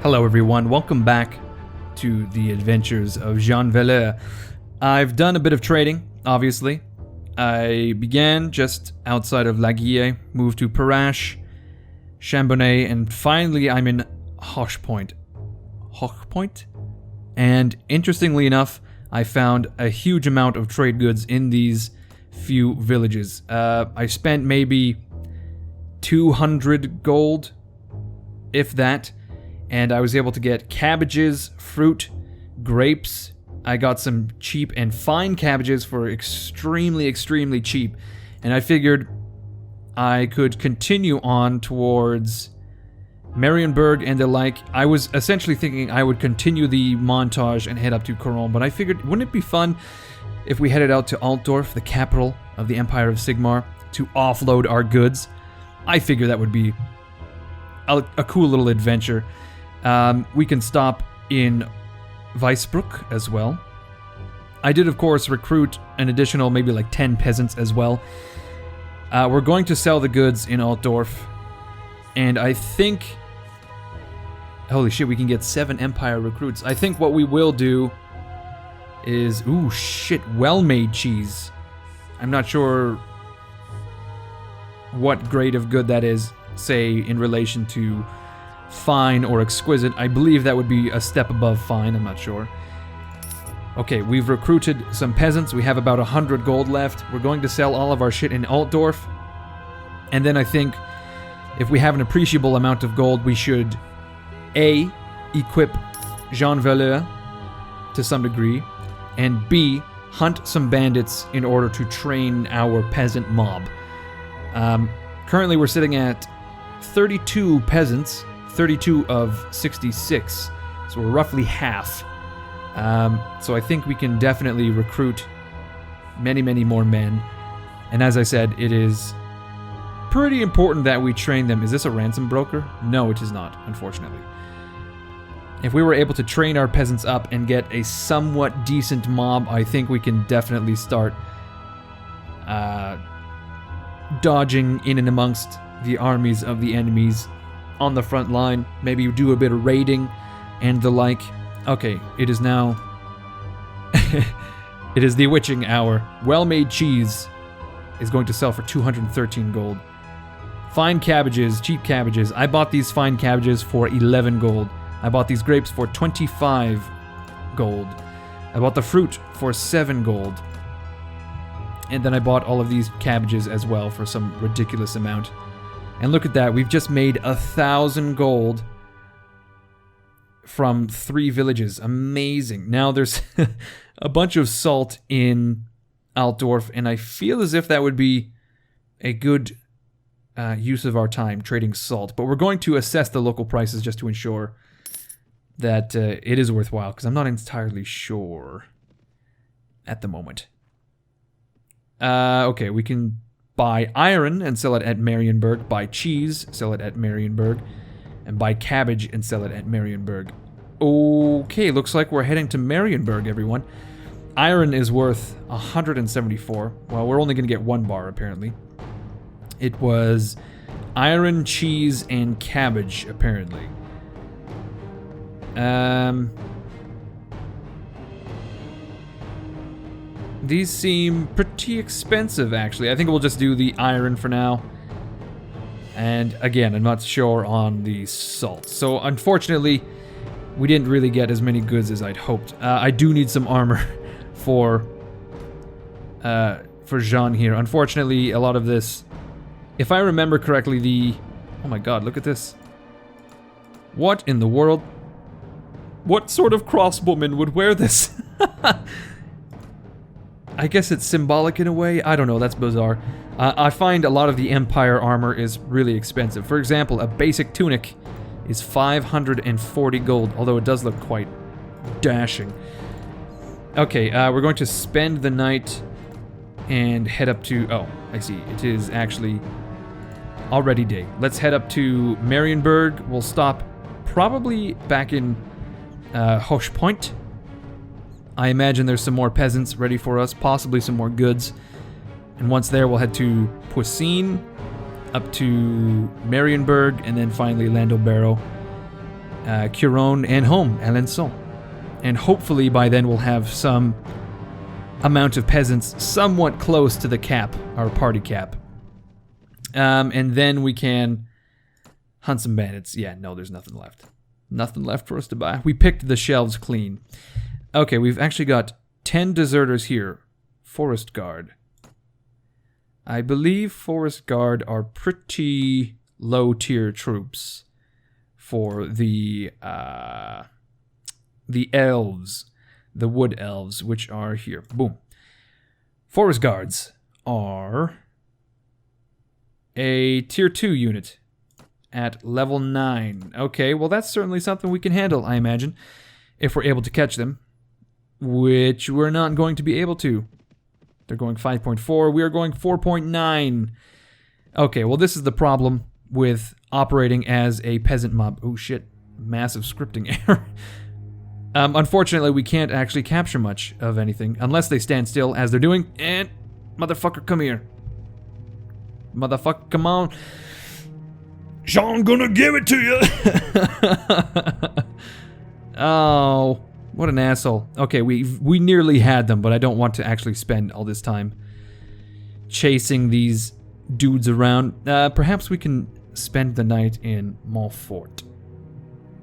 Hello everyone, welcome back to the adventures of Jean Valleur. I've done a bit of trading, obviously. I began just outside of Laguier, moved to Parache, Chambonnet, and finally I'm in Hochpoint. And interestingly enough, I found a huge amount of trade goods in these few villages. I spent maybe 200 gold, if that, and I was able to get cabbages, fruit, grapes. I got some cheap and fine cabbages for extremely cheap, and I figured I could continue on towards Marienberg and the like. I was essentially thinking I would continue the montage and head up to Khorne, but I figured, wouldn't it be fun if we headed out to Altdorf, the capital of the Empire of Sigmar, to offload our goods? I figure that would be a cool little adventure. We can stop in Weisbruck as well. I did, of course, recruit an additional maybe like 10 peasants as well. We're going to sell the goods in Altdorf, and I think... Holy shit, we can get 7 Empire recruits. I think what we will do is... Ooh, shit, well-made cheese. I'm not sure what grade of good that is, say, in relation to fine or exquisite. I believe that would be a step above fine, I'm not sure. Okay, we've recruited some peasants. We have about 100 gold left. We're going to sell all of our shit in Altdorf. And then I think if we have an appreciable amount of gold, we should A, equip Jean Valleur to some degree, and B, hunt some bandits in order to train our peasant mob. Currently we're sitting at 32 peasants, 32 of 66, so we're roughly half. So I think we can definitely recruit many more men. And as I said, it is pretty important that we train them. Is this a ransom broker? No, it is not, unfortunately. If we were able to train our peasants up and get a somewhat decent mob, I think we can definitely start dodging in and amongst the armies of the enemies on the front line. Maybe do a bit of raiding and the like. Okay, it is now... it is the witching hour. Well-made cheese is going to sell for 213 gold. Fine cabbages, cheap cabbages. I bought these fine cabbages for 11 gold. I bought these grapes for 25 gold. I bought the fruit for 7 gold. And then I bought all of these cabbages as well for some ridiculous amount. And look at that, we've just made 1,000 gold from 3 villages. Amazing. Now there's a bunch of salt in Altdorf, and I feel as if that would be a good use of our time, trading salt. But we're going to assess the local prices just to ensure that it is worthwhile, because I'm not entirely sure at the moment. Okay, we can buy iron and sell it at Marienberg, buy cheese, sell it at Marienberg, and buy cabbage and sell it at Marienberg. Okay, looks like we're heading to Marienberg, everyone. Iron is worth 174. Well, we're only going to get 1 bar, apparently. It was iron, cheese, and cabbage, apparently. These seem pretty expensive, actually. I think we'll just do the iron for now. And again, I'm not sure on the salt. So unfortunately, we didn't really get as many goods as I'd hoped. I do need some armor for Jean here. Unfortunately, a lot of this, if I remember correctly, oh my god, look at this. What in the world? What sort of crossbowman would wear this? I guess it's symbolic in a way. I don't know, that's bizarre. I find a lot of the Empire armor is really expensive. For example, a basic tunic is 540 gold, although it does look quite dashing. Okay, we're going to spend the night and head up to... Oh, I see. It is actually already day. Let's head up to Marienberg. We'll stop probably back in Hochpoint. I imagine there's some more peasants ready for us, possibly some more goods. And once there, we'll head to Poissy, up to Marienberg, and then finally Landobero. Khorne and home, Alençon. And hopefully by then we'll have some amount of peasants somewhat close to the cap, our party cap. And then we can hunt some bandits. Yeah, no, there's nothing left. Nothing left for us to buy. We picked the shelves clean. Okay, we've actually got 10 deserters here. Forest Guard. I believe Forest Guard are pretty low tier troops for the elves, the wood elves, which are here. Boom. Forest Guards are a tier 2 unit at level 9. Okay, well that's certainly something we can handle, I imagine, if we're able to catch them, which we're not going to be able to. They're going 5.4, we are going 4.9. Okay, well this is the problem with operating as a peasant mob. Oh shit, massive scripting error. Unfortunately, we can't actually capture much of anything unless they stand still as they're doing. And motherfucker, come here. Motherfucker, come on. Sean gonna give it to you. Oh, what an asshole. Okay, we nearly had them, but I don't want to actually spend all this time chasing these dudes around. Perhaps we can spend the night in Montfort.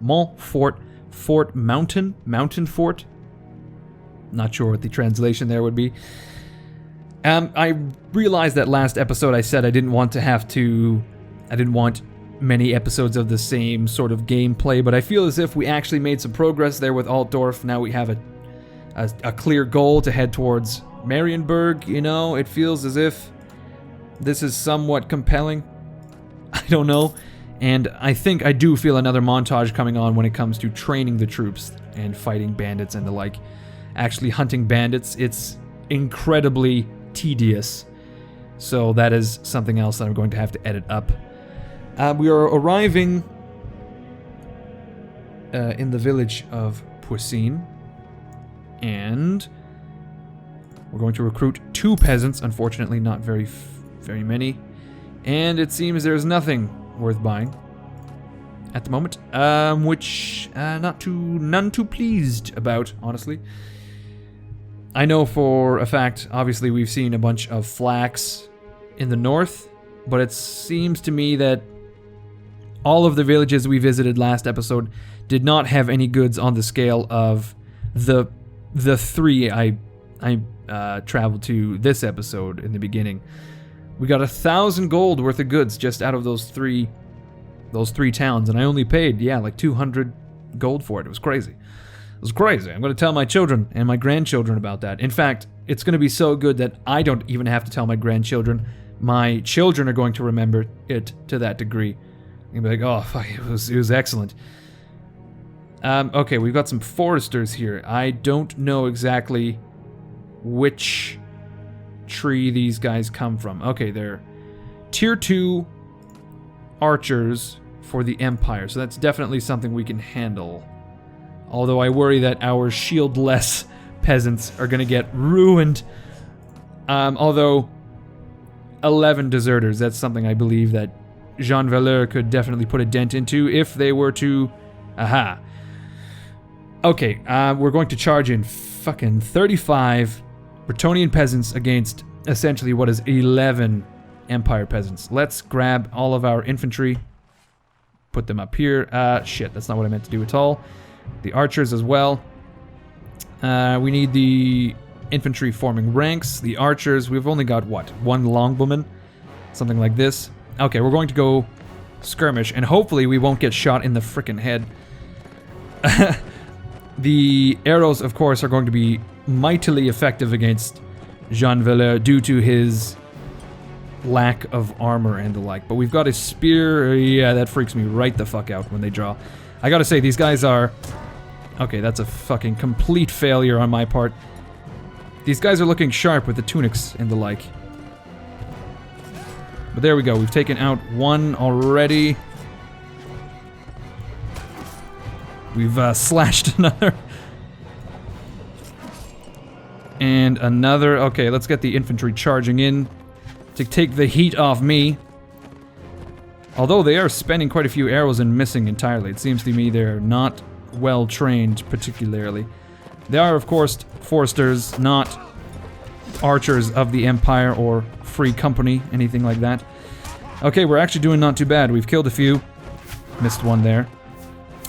Montfort. Fort Mountain? Mountain Fort? Not sure what the translation there would be. I realized that last episode I said I didn't want many episodes of the same sort of gameplay, but I feel as if we actually made some progress there with Altdorf. Now we have a clear goal to head towards Marienberg, you know? It feels as if this is somewhat compelling. I don't know. And I think I do feel another montage coming on when it comes to training the troops and fighting bandits and the like. Actually hunting bandits, it's incredibly tedious. So that is something else that I'm going to have to edit up. We are arriving in the village of Poissine. And we're going to recruit 2 peasants. Unfortunately, not very many. And it seems there's nothing worth buying at the moment, which none too pleased about, honestly. I know for a fact, obviously we've seen a bunch of flax in the north, but it seems to me that all of the villages we visited last episode did not have any goods on the scale of the 3 I traveled to this episode in the beginning. We got 1,000 gold worth of goods just out of those three towns, and I only paid, like 200 gold for it. It was crazy. It was crazy. I'm going to tell my children and my grandchildren about that. In fact, it's going to be so good that I don't even have to tell my grandchildren. My children are going to remember it to that degree. And be like, oh, fuck, it was excellent. Okay, we've got some foresters here. I don't know exactly which tree these guys come from. Okay, they're tier 2 archers for the Empire, so that's definitely something we can handle. Although I worry that our shieldless peasants are going to get ruined. Although 11 deserters, that's something I believe that Jean Valleur could definitely put a dent into if they were to... Aha. Okay, we're going to charge in fucking 35 Bretonnian peasants against essentially what is 11 Empire peasants. Let's grab all of our infantry, put them up here. Shit, that's not what I meant to do at all. The archers as well. We need the infantry forming ranks. The archers, we've only got, what, 1 longbowman? Something like this. Okay, we're going to go skirmish, and hopefully we won't get shot in the frickin' head. The arrows, of course, are going to be mightily effective against Jean Valleur due to his lack of armor and the like. But we've got a spear. Yeah, that freaks me right the fuck out when they draw. I gotta say, these guys are... Okay, that's a fucking complete failure on my part. These guys are looking sharp with the tunics and the like. But there we go, we've taken out 1 already. We've slashed another. And another. Okay, let's get the infantry charging in to take the heat off me. Although they are spending quite a few arrows and missing entirely. It seems to me they're not well trained particularly. They are, of course, foresters, not archers of the Empire or Free Company, anything like that. Okay, we're actually doing not too bad. We've killed a few. Missed one there.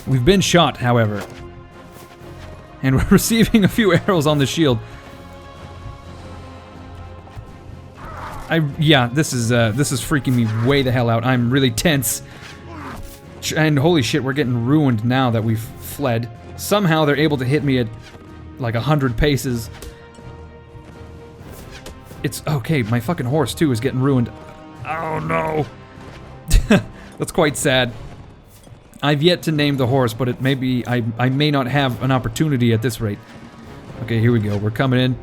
We've been shot, however. And we're receiving a few arrows on the shield. Yeah, this is freaking me way the hell out. I'm really tense. And holy shit, we're getting ruined now that we've fled. Somehow they're able to hit me at like 100 paces. It's okay, my fucking horse too is getting ruined. Oh no. That's quite sad. I've yet to name the horse, but it may be, I may not have an opportunity at this rate. Okay, here we go. We're coming in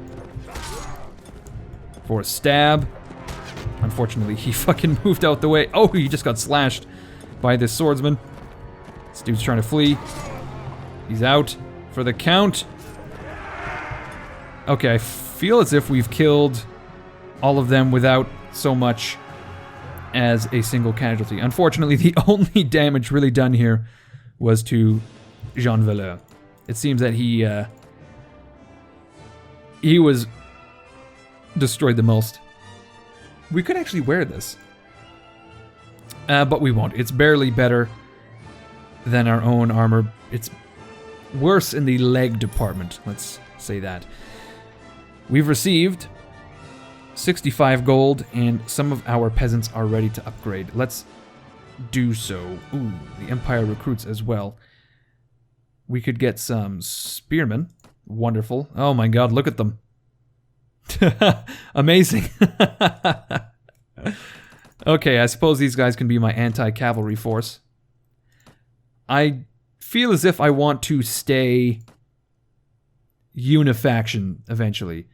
for a stab. Unfortunately, he fucking moved out the way. Oh, he just got slashed by this swordsman. This dude's trying to flee. He's out for the count. Okay, I feel as if we've killed all of them without so much as a single casualty. Unfortunately, the only damage really done here was to Jean Valleur. It seems that he was destroyed the most. We could actually wear this. But we won't. It's barely better than our own armor. It's worse in the leg department, let's say that. We've received 65 gold, and some of our peasants are ready to upgrade. Let's do so. Ooh, the Empire recruits as well. We could get some spearmen. Wonderful. Oh my god, look at them. Amazing. Okay, I suppose these guys can be my anti-cavalry force. I feel as if I want to stay unifaction eventually.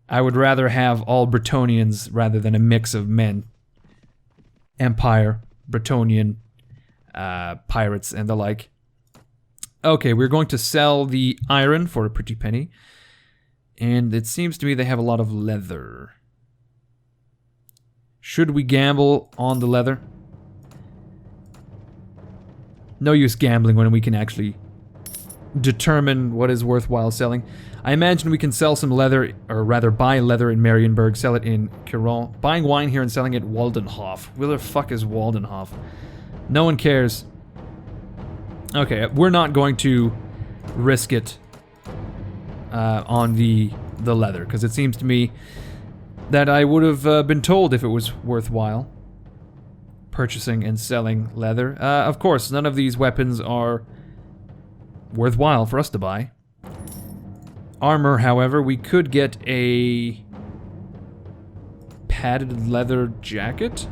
I would rather have all Bretonians rather than a mix of men. Empire, Bretonian, pirates, and the like. Okay, we're going to sell the iron for a pretty penny. And it seems to me they have a lot of leather. Should we gamble on the leather? No use gambling when we can actually determine what is worthwhile selling. I imagine we can sell some leather, or rather buy leather in Marienberg, sell it in Khorne, buying wine here and selling it at Waldenhof. Where the fuck is Waldenhof? No one cares. Okay, we're not going to risk it on the leather, because it seems to me that I would have been told if it was worthwhile purchasing and selling leather. Of course, none of these weapons are worthwhile for us to buy. Armor, however, we could get a padded leather jacket.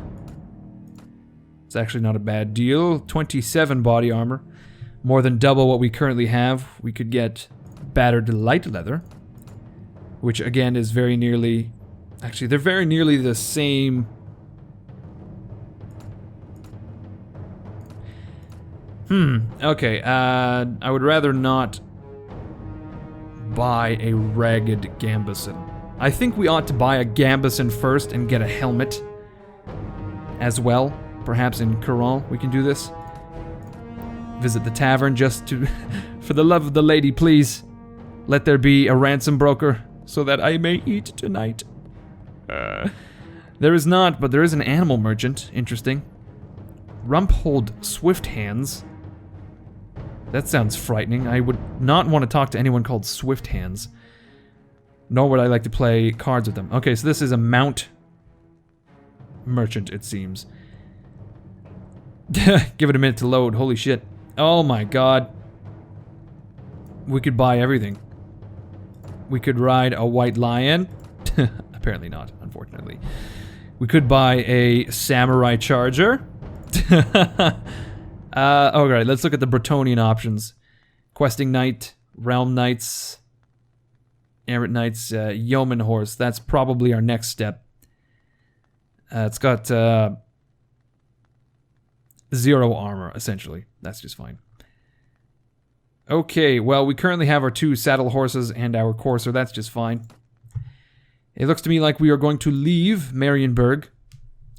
It's actually not a bad deal. 27 body armor, more than double what we currently have. We could get battered light leather, which again is very nearly, actually they're very nearly the same. Okay, I would rather not buy a ragged gambeson. I think we ought to buy a gambeson first and get a helmet as well. Perhaps in Khorne we can do this. Visit the tavern just to, for the love of the lady, please. Let there be a ransom broker so that I may eat tonight. There is not, but there is an animal merchant. Interesting. Rumphold Swift Hands. That sounds frightening. I would not want to talk to anyone called Swift Hands. Nor would I like to play cards with them. Okay, so this is a mount merchant, it seems. Give it a minute to load. Holy shit. Oh my god. We could buy everything. We could ride a white lion. Apparently not, unfortunately. We could buy a samurai charger. Alright, let's look at the Bretonian options. Questing Knight, Realm Knights, Errant Knights, Yeoman Horse. That's probably our next step. It's got 0 armor, essentially. That's just fine. Okay, well, we currently have our 2 saddle horses and our courser. That's just fine. It looks to me like we are going to leave Marienberg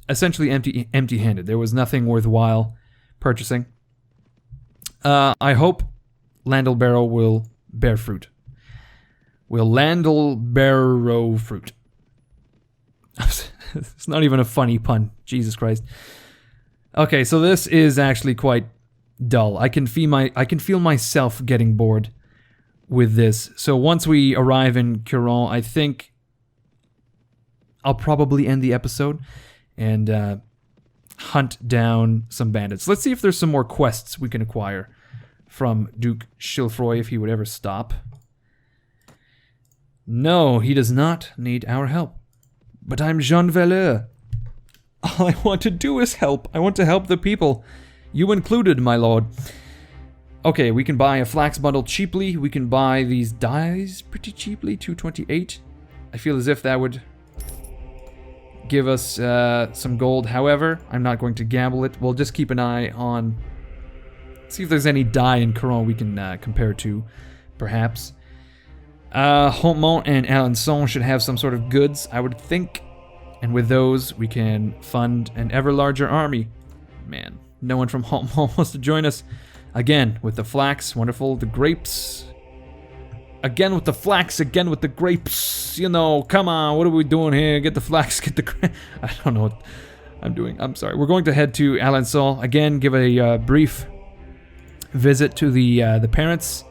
essentially empty-handed. There was nothing worthwhile purchasing. I hope Landlebarrow will bear fruit. Will Landlebarrow fruit. It's not even a funny pun. Jesus Christ. Okay, so this is actually quite dull. I can feel myself getting bored with this. So once we arrive in Khorne, I think I'll probably end the episode and hunt down some bandits. Let's see if there's some more quests we can acquire from Duke Chilfroy, if he would ever stop. No, he does not need our help. But I'm Jean Valleur. All I want to do is help. I want to help the people. You included, my lord. Okay, we can buy a flax bundle cheaply. We can buy these dyes pretty cheaply, 228. I feel as if that would give us some gold. However, I'm not going to gamble it. We'll just keep an eye on... see if there's any dye in Khorne we can compare to, perhaps. Hautmont and Alençon should have some sort of goods, I would think. And with those, we can fund an ever larger army. Man, no one from Hautmont wants to join us. Again, with the flax, wonderful. The grapes. Again with the flax, again with the grapes. You know, come on, what are we doing here? Get the flax, get the grapes. I don't know what I'm doing. I'm sorry. We're going to head to Alençon. Again, give a brief visit to the parents.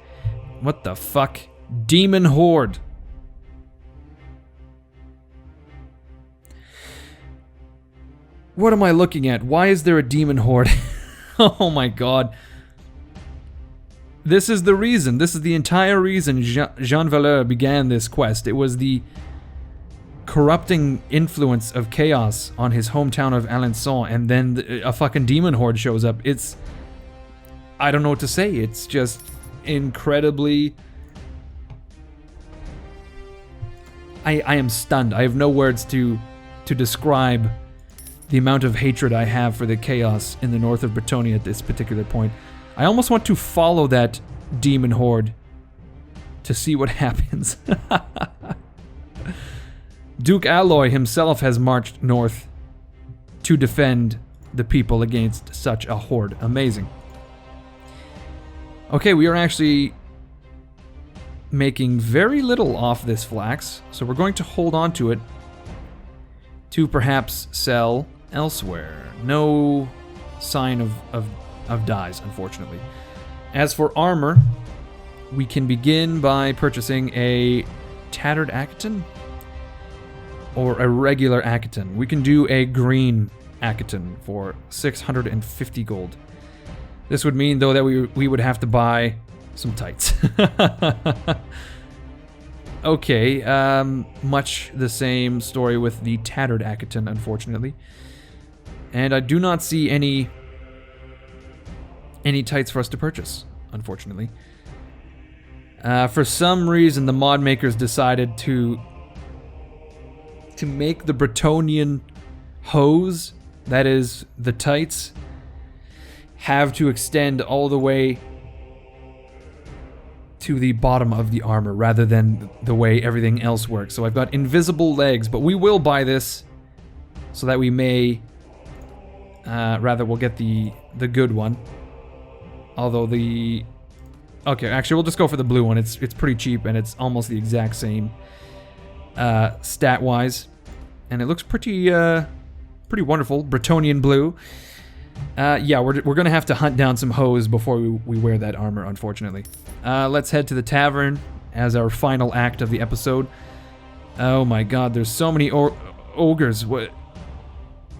What the fuck? Demon Horde. What am I looking at? Why is there a Demon Horde? Oh my god. This is the reason. This is the entire reason Jean Valleur began this quest. It was the corrupting influence of chaos on his hometown of Alençon, and then a fucking Demon Horde shows up. It's... I don't know what to say. It's just incredibly... I am stunned. I have no words to describe the amount of hatred I have for the chaos in the north of Bretonnia at this particular point. I almost want to follow that demon horde to see what happens. Duke Aloy himself has marched north to defend the people against such a horde. Amazing. Okay, we are actually making very little off this flax, so we're going to hold on to it to perhaps sell elsewhere. No sign of dyes, unfortunately. As for armor, we can begin by purchasing a tattered Akiton or a regular Akiton. We can do a green Akiton for 650 gold. This would mean, though, that we would have to buy some tights. Okay, much the same story with the tattered Akiton, unfortunately. And I do not see any tights for us to purchase, unfortunately. For some reason, the mod makers decided to make the Bretonnian hose, that is, the tights, have to extend all the way to the bottom of the armor rather than the way everything else works. So I've got invisible legs, but we will buy this so that we may rather we'll get the good one. Although the okay, actually we'll just go for the blue one. It's pretty cheap and it's almost the exact same stat wise, and it looks pretty wonderful. Bretonnian blue. Yeah, we're gonna have to hunt down some hoes before we wear that armor, unfortunately. Let's head to the tavern as our final act of the episode. Oh my god, there's so many ogres. What?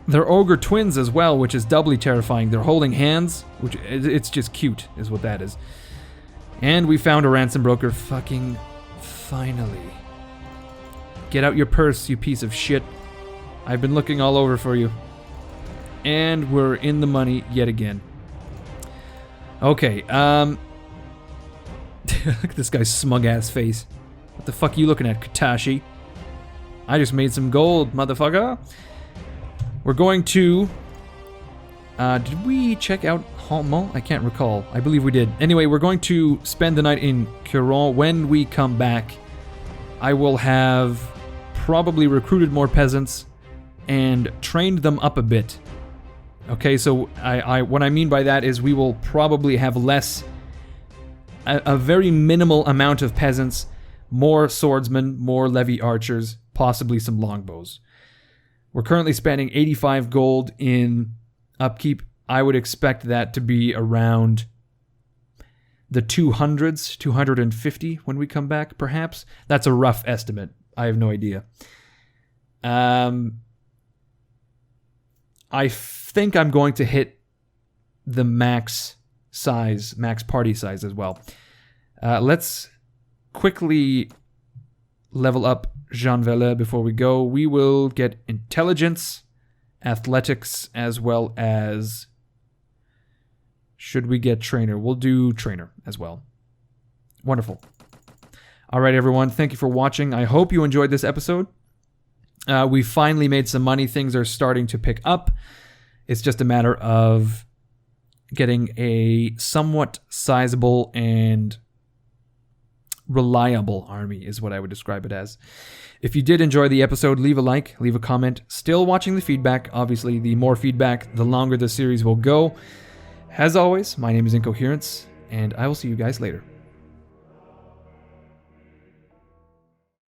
They're ogre twins as well, which is doubly terrifying. They're holding hands, which it's just cute, is what that is. And we found a ransom broker. Fucking finally. Get out your purse, you piece of shit. I've been looking all over for you. And we're in the money yet again. Okay, look at this guy's smug-ass face. What the fuck are you looking at, Katashi? I just made some gold, motherfucker. We're going to... did we check out Hautmont? I can't recall. I believe we did. Anyway, we're going to spend the night in Khorne. When we come back, I will have probably recruited more peasants and trained them up a bit. Okay, so what I mean by that is we will probably have a very minimal amount of peasants, more swordsmen, more levy archers, possibly some longbows. We're currently spending 85 gold in upkeep. I would expect that to be around the 200s, 250 when we come back, perhaps. That's a rough estimate. I have no idea. I think I'm going to hit the max party size as well. Let's quickly level up Jean Valleur before we go. We will get intelligence, athletics, as well as... Should we get trainer? We'll do trainer as well. Wonderful. All right, everyone. Thank you for watching. I hope you enjoyed this episode. We finally made some money. Things are starting to pick up. It's just a matter of getting a somewhat sizable and reliable army is what I would describe it as. If you did enjoy the episode, leave a like, leave a comment. Still watching the feedback. Obviously, the more feedback, the longer the series will go. As always, my name is Incoherence, and I will see you guys later.